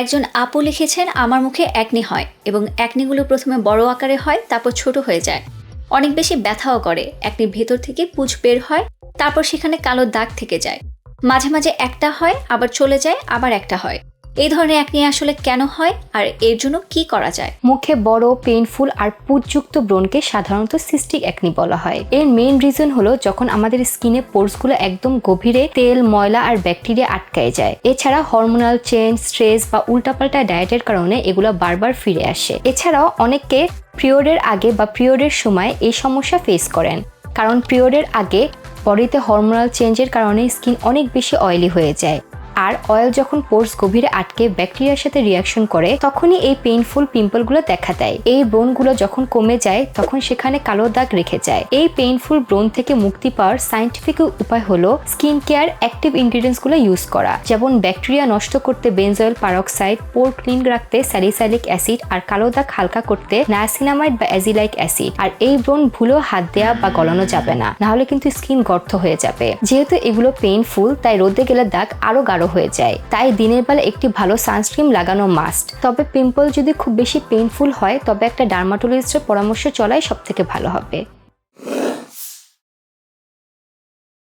একজন আপু লিখেছেন, আমার মুখে অ্যাকনি হয় এবং অ্যাকনিগুলো প্রথমে বড় আকারে হয়, তারপর ছোট হয়ে যায়। অনেক বেশি ব্যথাও করে। অ্যাকনির ভেতর থেকে পুঁজ বের হয়, তারপর সেখানে কালো দাগ থেকে যায়। মাঝে মাঝে একটা হয়, আবার চলে যায়, আবার একটা হয়। এই ধরনের অ্যাকনি আসলে কেন হয় আর এর জন্য কি করা যায়? মুখে বড়, পেইনফুল আর পুঁজযুক্ত ব্রণকে সাধারণত সিস্টিক অ্যাকনি বলা হয়। এর মেইন রিজন হলো যখন আমাদের স্কিনে পোরসগুলো একদম গভীরে তেল, ময়লা আর ব্যাকটেরিয়া আটকায় যায়। এছাড়া হরমোনাল চেঞ্জ, স্ট্রেস বা উল্টাপাল্টা ডায়েটের কারণে এগুলো বারবার ফিরে আসে। এছাড়াও অনেকে পিরিয়ডের আগে বা পিরিয়ডের সময় এই সমস্যা ফেস করেন, কারণ পিরিয়ডের আগে বডিতে হরমোনাল চেঞ্জের কারণে স্কিন অনেক বেশি অয়েলি হয়ে যায়। আর অয়েল যখন পোর্স গভীরে আটকে ব্যাকটেরিয়ার সাথে রিয়াকশন করে, তখনই এই পেইনফুল পিম্পলগুলো দেখা দেয়। এই ব্রণগুলো যখন কমে যায় তখন সেখানে কালো দাগ রেখে যায়। এই পেইনফুল ব্রণ থেকে মুক্তি পাওয়ার সায়েন্টিফিক উপায় হলো স্কিন কেয়ার অ্যাক্টিভ ইনগ্রিডিয়েন্টসগুলো ইউজ করা, যেমন ব্যাকটেরিয়া নষ্ট করতে বেনজয়েল পারক্সাইড, পোর ক্লিন রাখতে স্যালিসাইলিক অ্যাসিড, আর কালো দাগ হালকা করতে নায়াসিনামাইড বা অ্যাজিলাইক অ্যাসিড। আর এই ব্রণ ভুলেও হাত দেওয়া বা গলানো যাবে না, নাহলে কিন্তু স্কিন গর্ত হয়ে যাবে। যেহেতু এগুলো পেইনফুল, তাই রোদে গেলে দাগ আরো গাঢ় হয়ে যায়। তাই দিনের বেলা একটি ভালো সানস্ক্রিন লাগানো মাস্ট। তবে পিম্পল যদি খুব বেশি পেইনফুল হয়, তবে একটা ডার্মাটোলজিস্টের পরামর্শ চলাই সবথেকে ভালো হবে।